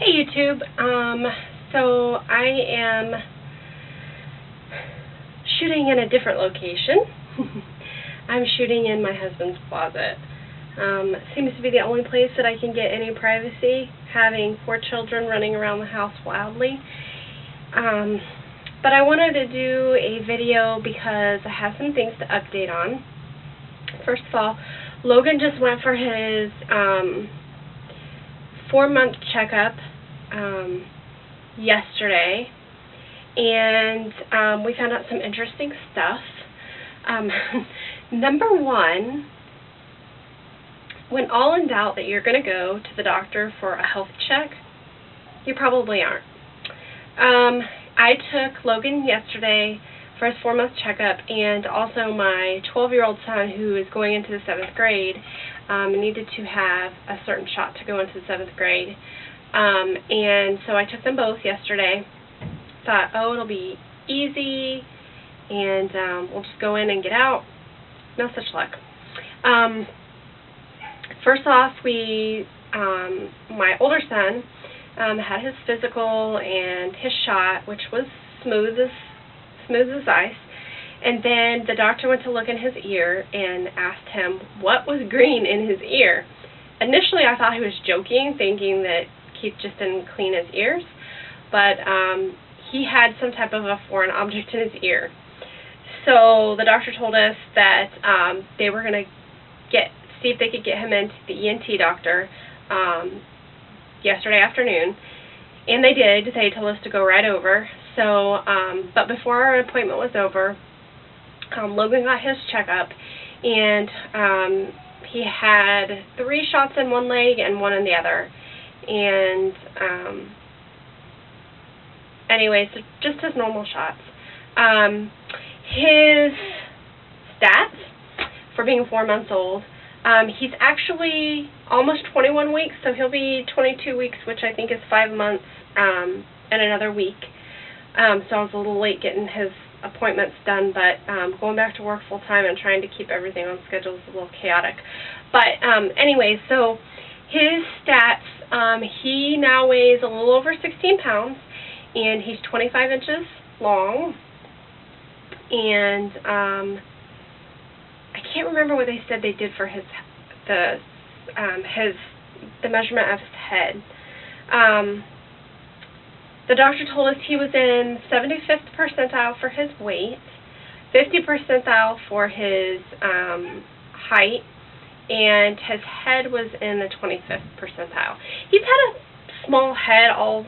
Hey YouTube, so I am shooting in a different location. I'm shooting in my husband's closet. Seems to be the only place that I can get any privacy, having 4 children running around the house wildly. But I wanted to do a video because I have some things to update on. First of all, Logan just went for his 4-month checkup yesterday, and we found out some interesting stuff. Number one, when all in doubt that you're going to go to the doctor for a health check, you probably aren't. I took Logan yesterday for his 4-month checkup, and also my 12-year-old son, who is going into the 7th grade, needed to have a certain shot to go into the 7th grade. And so I took them both yesterday. Thought, oh, it'll be easy, and we'll just go in and get out. No such luck. First off, my older son had his physical and his shot, which was smooth as ice. And then the doctor went to look in his ear and asked him what was green in his ear. Initially, I thought he was joking, thinking that Keith just didn't clean his ears, but he had some type of a foreign object in his ear. So the doctor told us that they were going to see if they could get him into the ENT doctor yesterday afternoon, and they did. They told us to go right over. So, but before our appointment was over, Logan got his checkup, and he had 3 shots in one leg and 1 in the other. And anyway, so just his normal shots. His stats for being 4 months old, he's actually almost 21 weeks, so he'll be 22 weeks, which I think is 5 months and another week. So I was a little late getting his appointments done, but going back to work full-time and trying to keep everything on schedule is a little chaotic. But anyway, so his stats, he now weighs a little over 16 pounds, and he's 25 inches long, and I can't remember what they said they did for the measurement of his head. The doctor told us he was in 75th percentile for his weight, 50th percentile for his height, and his head was in the 25th percentile. He's had a small head all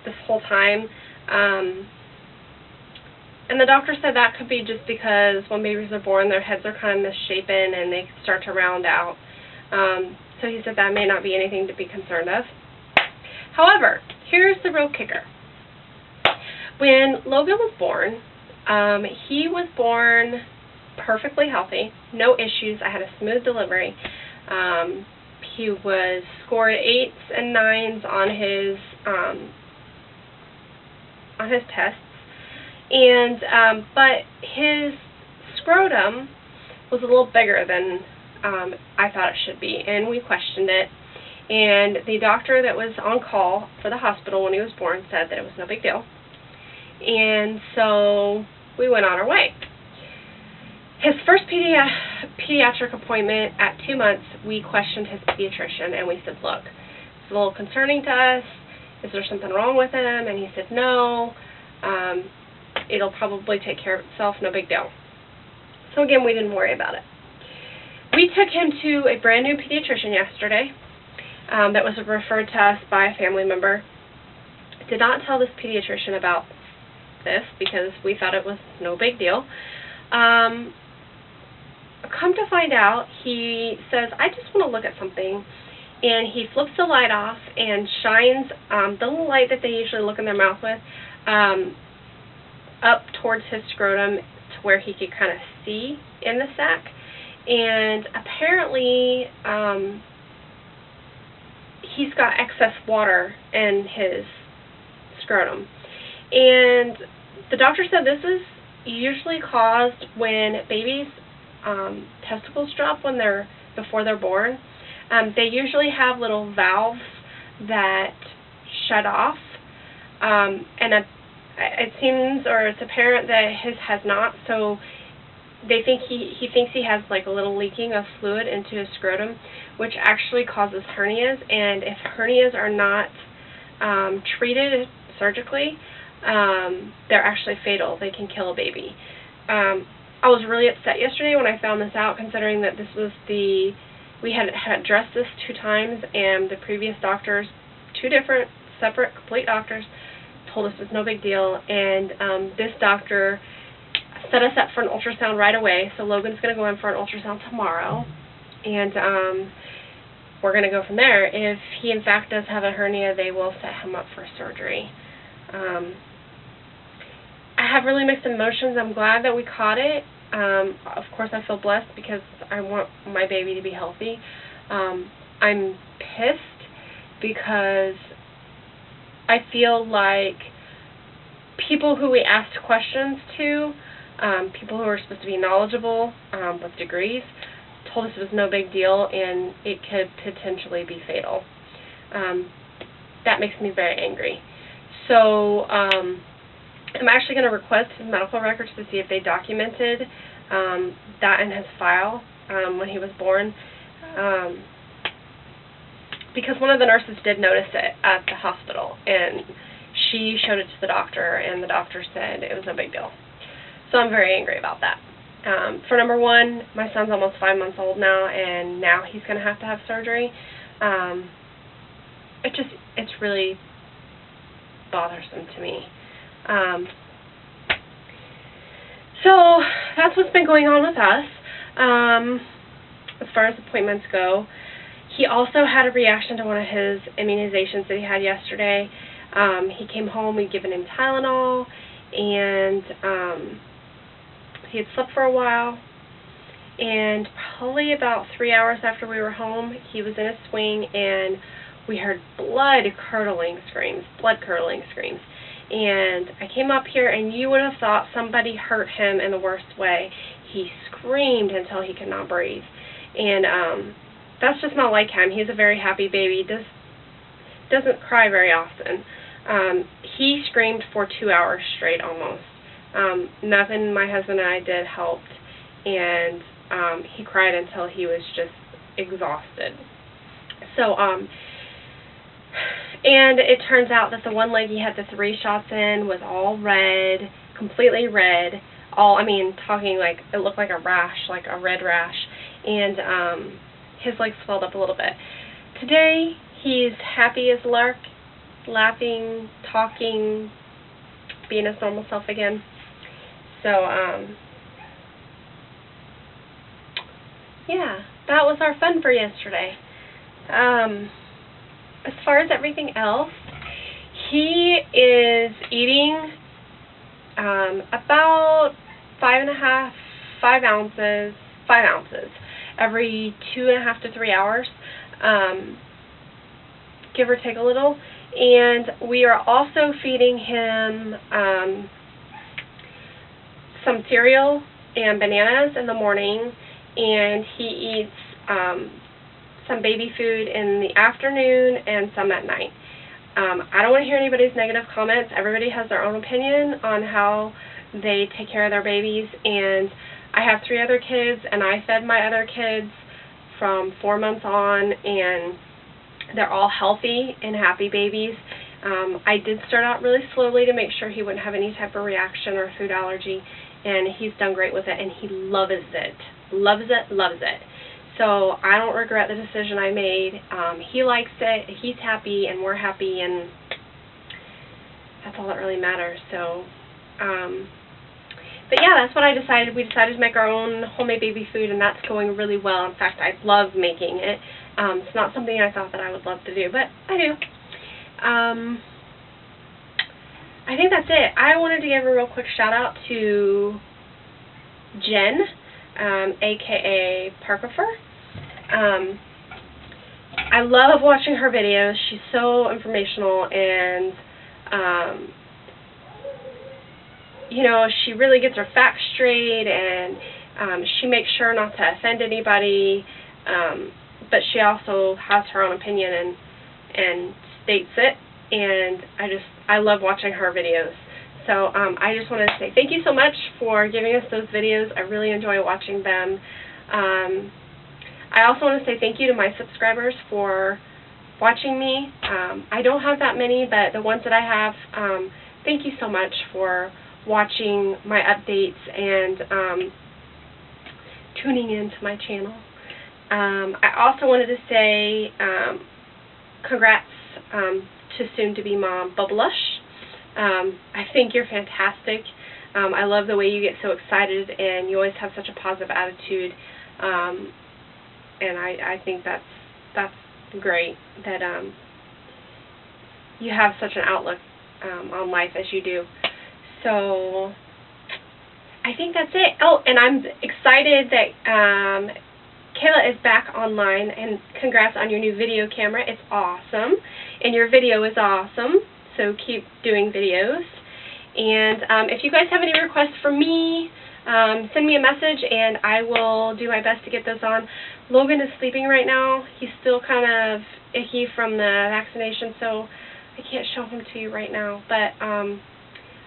this whole time, and the doctor said that could be just because when babies are born, their heads are kind of misshapen and they start to round out. So he said that may not be anything to be concerned of. However, here's the real kicker. When Logan was born, he was born perfectly healthy, no issues. I had a smooth delivery. He was scored 8s and 9s on his tests, and but his scrotum was a little bigger than I thought it should be, and we questioned it. And the doctor that was on call for the hospital when he was born said that it was no big deal. And so we went on our way. His first pediatric appointment at 2 months, we questioned his pediatrician, and we said, look, it's a little concerning to us. Is there something wrong with him? And he said, no, it'll probably take care of itself, no big deal. So again, we didn't worry about it. We took him to a brand new pediatrician yesterday. That was referred to us by a family member. Did not tell this pediatrician about this because we thought it was no big deal. Come to find out, he says, I just want to look at something. And he flips the light off and shines the little light that they usually look in their mouth with up towards his scrotum to where he could kind of see in the sac. And apparently, he's got excess water in his scrotum. And the doctor said this is usually caused when babies' testicles drop before they're born. They usually have little valves that shed off, and it seems, or it's apparent that his has not. So they think he thinks he has like a little leaking of fluid into his scrotum, which actually causes hernias. And if hernias are not treated surgically, they're actually fatal. They can kill a baby. I was really upset yesterday when I found this out, considering that this was we had addressed this 2 times, and the previous doctors, 2 different, separate, complete doctors, told us it's no big deal, and this doctor set us up for an ultrasound right away. So Logan's going to go in for an ultrasound tomorrow, and we're going to go from there. If he in fact does have a hernia, they will set him up for surgery. I have really mixed emotions. I'm glad that we caught it. Of course, I feel blessed because I want my baby to be healthy. I'm pissed because I feel like people who we asked questions to, people who are supposed to be knowledgeable with degrees, told us it was no big deal and it could potentially be fatal. That makes me very angry. So I'm actually going to request his medical records to see if they documented that in his file when he was born, because one of the nurses did notice it at the hospital, and she showed it to the doctor, and the doctor said it was no big deal. So I'm very angry about that. For number one, my son's almost 5 months old now, and now he's going to have surgery. It's really bothersome to me. So that's what's been going on with us as far as appointments go. He also had a reaction to one of his immunizations that he had yesterday. He came home, we'd given him Tylenol, and he had slept for a while, and probably about 3 hours after we were home, he was in a swing, and we heard blood-curdling screams. And I came up here, and you would have thought somebody hurt him in the worst way. He screamed until he could not breathe. And that's just not like him. He's a very happy baby. Doesn't cry very often. He screamed for 2 hours straight almost. Nothing my husband and I did helped. And he cried until he was just exhausted. So, and it turns out that the one leg he had the 3 shots in was all red, completely red. Talking like it looked like a rash, like a red rash. And his leg swelled up a little bit. Today, he's happy as a lark, laughing, talking, being his normal self again. So, yeah, that was our fun for yesterday. As far as everything else, he is eating about 5 ounces every 2.5 to 3 hours, give or take a little. And we are also feeding him some cereal and bananas in the morning, and he eats some baby food in the afternoon and some at night. I don't want to hear anybody's negative comments. Everybody has their own opinion on how they take care of their babies, and I have 3 other kids, and I fed my other kids from 4 months on, and they're all healthy and happy babies. I did start out really slowly to make sure he wouldn't have any type of reaction or food allergy, and he's done great with it, and he loves it. Loves it, loves it. So I don't regret the decision I made. He likes it, he's happy, and we're happy, and that's all that really matters. So, but yeah, that's what I decided. We decided to make our own homemade baby food, and that's going really well. In fact, I love making it. It's not something I thought that I would love to do, but I do. I think that's it. I wanted to give a real quick shout out to Jen, aka Parkifer. I love watching her videos. She's so informational, and you know, she really gets her facts straight, and she makes sure not to offend anybody, but she also has her own opinion and states it and I love watching her videos. So I just wanted to say thank you so much for giving us those videos. I really enjoy watching them. I also want to say thank you to my subscribers for watching me. I don't have that many, but the ones that I have, thank you so much for watching my updates and tuning into my channel. I also wanted to say congrats to soon-to-be mom Bubblush. I think you're fantastic. I love the way you get so excited, and you always have such a positive attitude. And I think that's great that you have such an outlook on life as you do. So I think that's it. Oh, and I'm excited that Kayla is back online, and congrats on your new video camera. It's awesome, and your video is awesome, so keep doing videos. And if you guys have any requests for me, send me a message and I will do my best to get those on. Logan is sleeping right now. He's still kind of icky from the vaccination, so I can't show him to you right now. But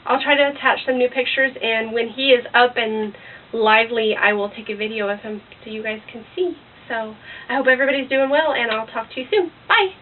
I'll try to attach some new pictures, and when he is up and lively, I will take a video of him so you guys can see. So I hope everybody's doing well, and I'll talk to you soon. Bye!